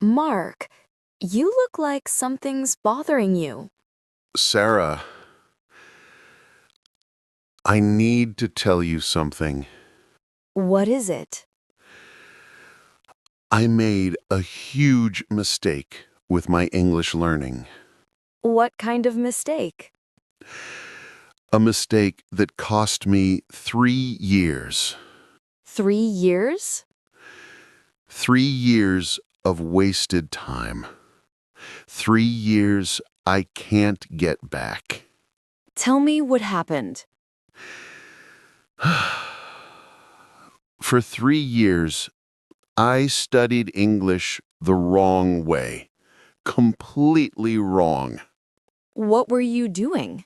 Mark, you look like something's bothering you. Sarah, I need to tell you something. What is it? I made a huge mistake with my English learning. What kind of mistake? A mistake that cost me 3 years. 3 years? 3 years of wasted time. 3 years I can't get back. Tell me what happened. For 3 years, I studied English the wrong way. Completely wrong. What were you doing?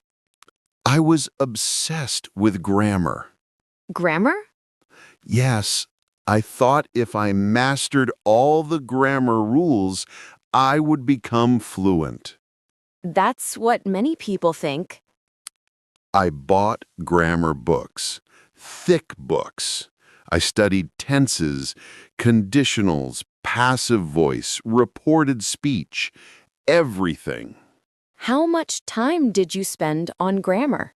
I was obsessed with grammar. Grammar? Yes, I thought if I mastered all the grammar rules, I would become fluent. That's what many people think. I bought grammar books, thick books. I studied tenses, conditionals, passive voice, reported speech, everything. How much time did you spend on grammar?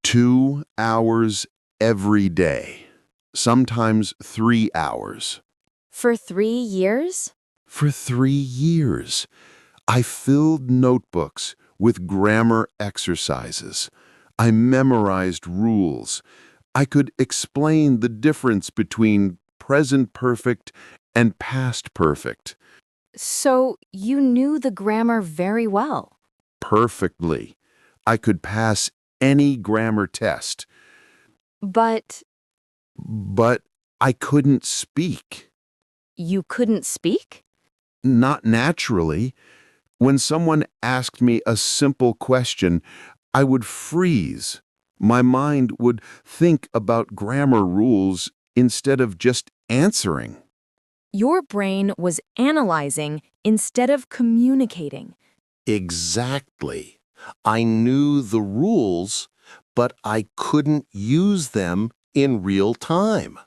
2 hours every day, sometimes 3 hours. For 3 years? For 3 years, I filled notebooks with grammar exercises. I memorized rules. I could explain the difference between present perfect and past perfect So you knew the grammar very well. perfectly. I could pass any grammar test, But but I couldn't speak. you couldn't speak? Not naturally. When someone asked me a simple question, I would freeze. My mind would think about grammar rules instead of just answering. Your brain was analyzing instead of communicating. Exactly. I knew the rules, but I couldn't use them in real time.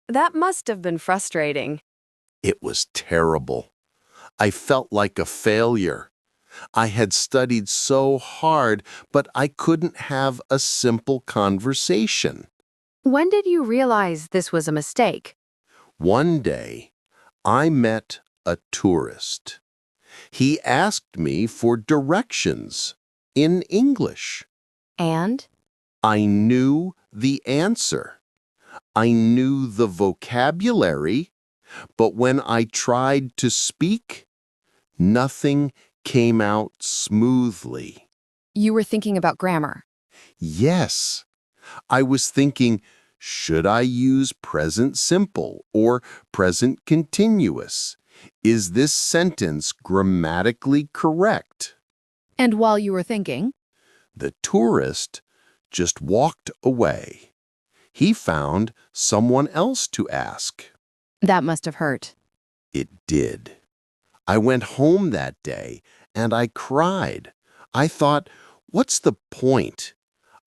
That must have been frustrating. It was terrible. I felt like a failure. I had studied so hard, but I couldn't have a simple conversation. When did you realize this was a mistake? One day, I met a tourist. He asked me for directions in English. And? I knew the answer. I knew the vocabulary, but when I tried to speak, nothing came out smoothly. You were thinking about grammar. Yes, I was thinking, should I use present simple or present continuous? Is this sentence grammatically correct? And while you were thinking, The tourist just walked away. He found someone else to ask. that must have hurt. It did. I went home that day and I cried. I thought, what's the point?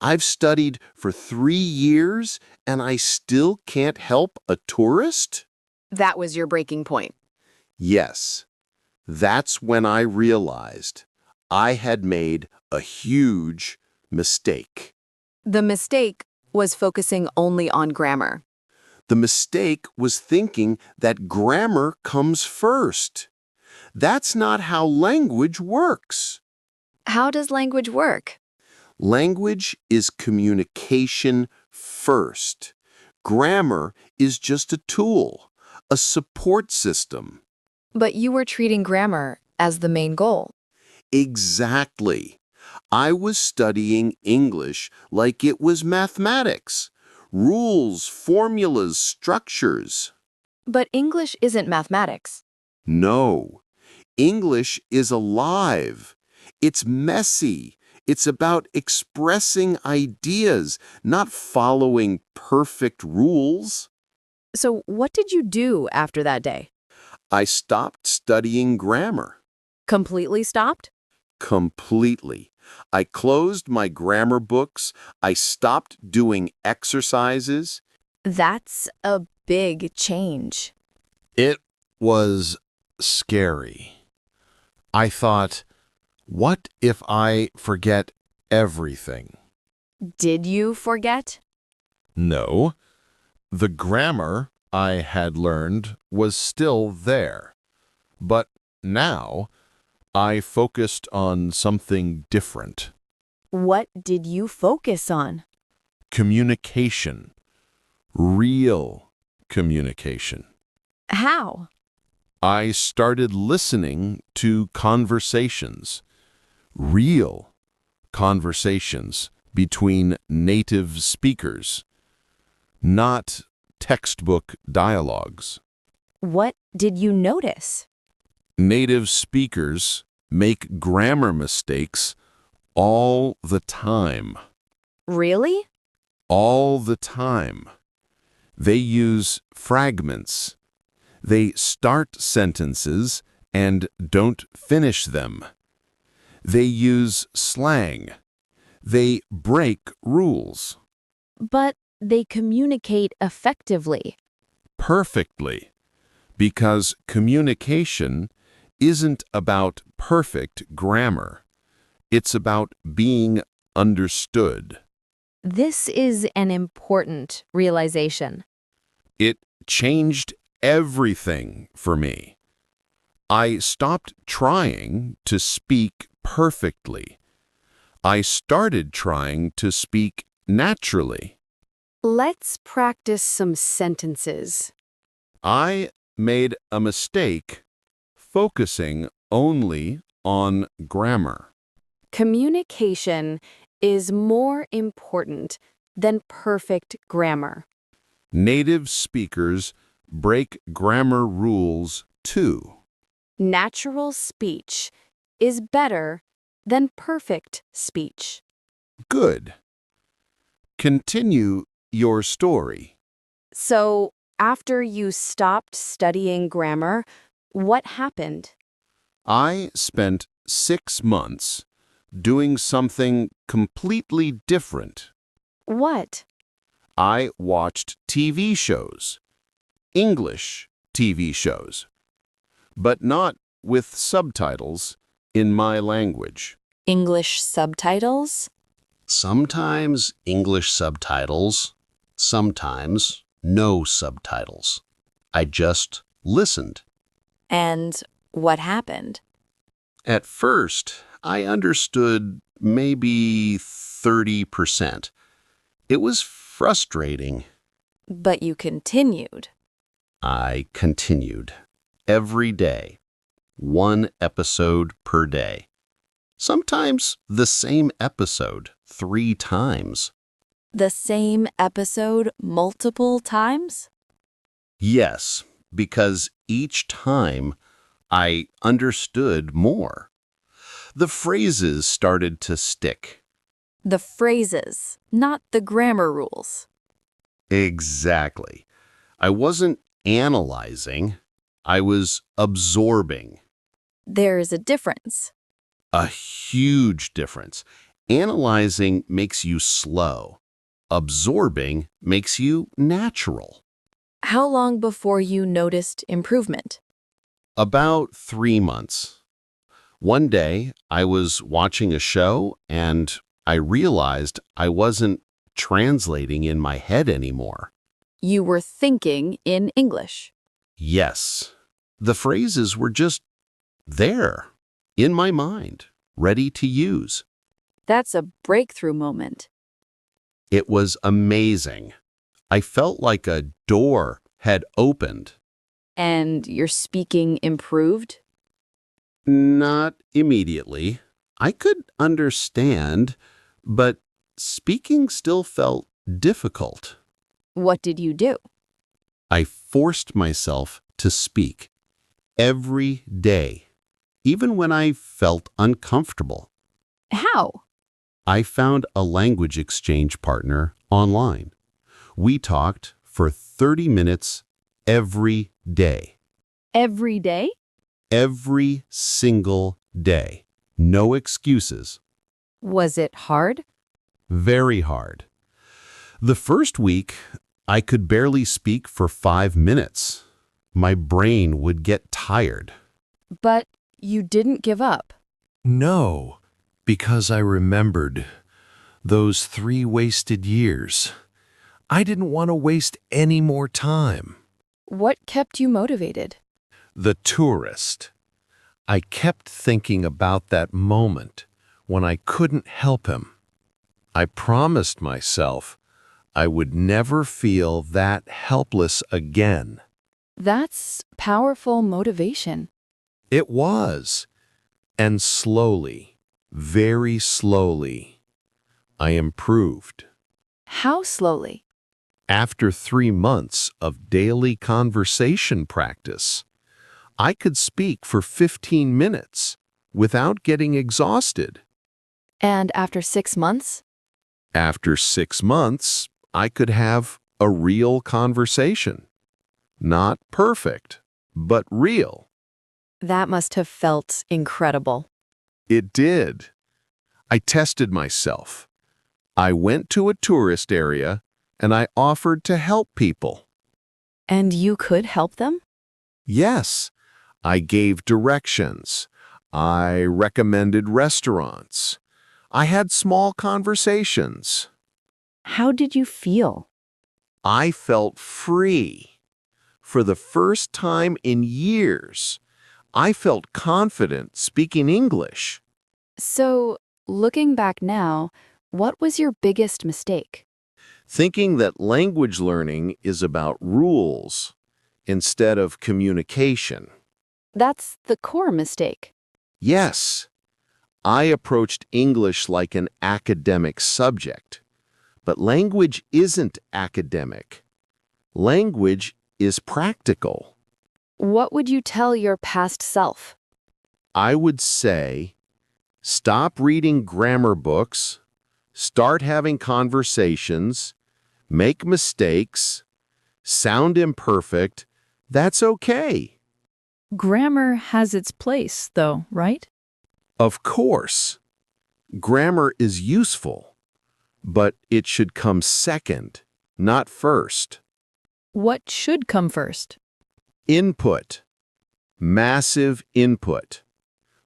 I've studied for 3 years and I still can't help a tourist? That was your breaking point. Yes, that's when I realized I had made a huge mistake. The mistake was focusing only on grammar. The mistake was thinking that grammar comes first. That's not how language works. How does language work? Language is communication first. Grammar is just a tool, a support system. But you were treating grammar as the main goal. Exactly. I was studying English like it was mathematics. Rules, formulas, structures. But English isn't mathematics. No. English is alive. It's messy. It's about expressing ideas, not following perfect rules. So what did you do after that day? I stopped studying grammar. Completely stopped? Completely. I closed my grammar books. I stopped doing exercises. That's a big change. It was scary. I thought, what if I forget everything? Did you forget? No. The grammar I had learned was still there. But now I focused on something different. What did you focus on? Communication. Real communication. How? I started listening to conversations. Real conversations between native speakers. Not textbook dialogues. What did you notice? Native speakers make grammar mistakes all the time. Really? All the time. They use fragments. They start sentences and don't finish them. They use slang. They break rules. But they communicate effectively. Perfectly. Because communication isn't about perfect grammar. It's about being understood. This is an important realization. It changed everything for me. I stopped trying to speak perfectly. I started trying to speak naturally. Let's practice some sentences. I made a mistake focusing only on grammar. Communication is more important than perfect grammar. Native speakers break grammar rules too. Natural speech is better than perfect speech. Good. Continue your story. So, after you stopped studying grammar, what happened? I spent 6 months doing something completely different. What? I watched TV shows, English TV shows, but not with subtitles in my language. English subtitles? Sometimes English subtitles, sometimes no subtitles. I just listened. And what happened? At first, I understood maybe 30%. It was frustrating. But you continued. I continued. Every day. 1 episode per day. Sometimes the same episode 3 times. The same episode multiple times? Yes, because each time I understood more. The phrases started to stick. The phrases, not the grammar rules. Exactly. I wasn't analyzing, I was absorbing. There is a difference. A huge difference. Analyzing makes you slow. Absorbing makes you natural. How long before you noticed improvement? About 3 months. One day, I was watching a show and I realized I wasn't translating in my head anymore. You were thinking in English. Yes, the phrases were just there, in my mind, ready to use. That's a breakthrough moment. It was amazing. I felt like a door had opened. And your speaking improved? Not immediately. I could understand, but speaking still felt difficult. What did you do? I forced myself to speak every day, even when I felt uncomfortable. How? I found a language exchange partner online. We talked for 30 minutes every day. Every day? Every single day. No excuses. Was it hard? Very hard. The first week, I could barely speak for 5 minutes. My brain would get tired. But you didn't give up. No, because I remembered those 3 wasted years. I didn't want to waste any more time. What kept you motivated? The tourist. I kept thinking about that moment when I couldn't help him. I promised myself I would never feel that helpless again. That's powerful motivation. It was. And slowly, very slowly, I improved. How slowly? After 3 months of daily conversation practice, I could speak for 15 minutes without getting exhausted. And after 6 months? After 6 months, I could have a real conversation. Not perfect, but real. That must have felt incredible. It did. I tested myself. I went to a tourist area and I offered to help people. And you could help them? Yes, I gave directions. I recommended restaurants. I had small conversations. How did you feel? I felt free. For the first time in years, I felt confident speaking English. So, looking back now, what was your biggest mistake? Thinking that language learning is about rules instead of communication. That's the core mistake. Yes, I approached English like an academic subject, but language isn't academic. Language is practical. What would you tell your past self? I would say, stop reading grammar books, start having conversations, make mistakes, sound imperfect. That's okay. Grammar has its place, though, right? Of course, grammar is useful, but it should come second, not first. What should come first? Input. Massive input.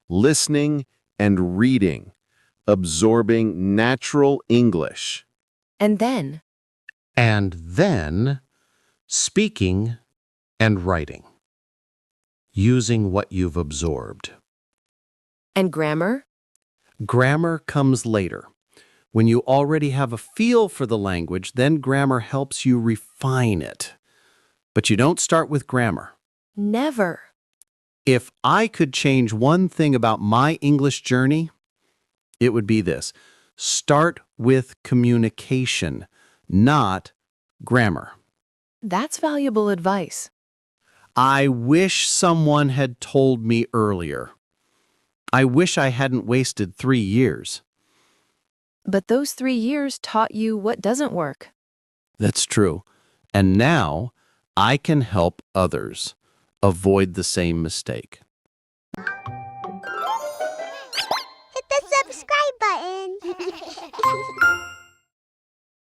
Listening and reading. Absorbing natural English. And then? And then, speaking and writing. Using what you've absorbed. And grammar? Grammar comes later. When you already have a feel for the language, then grammar helps you refine it. But you don't start with grammar. Never. If I could change one thing about my English journey, it would be this. Start with communication, not grammar. That's valuable advice. I wish someone had told me earlier. I wish I hadn't wasted 3 years. But those 3 years taught you what doesn't work. That's true. And now I can help others avoid the same mistake.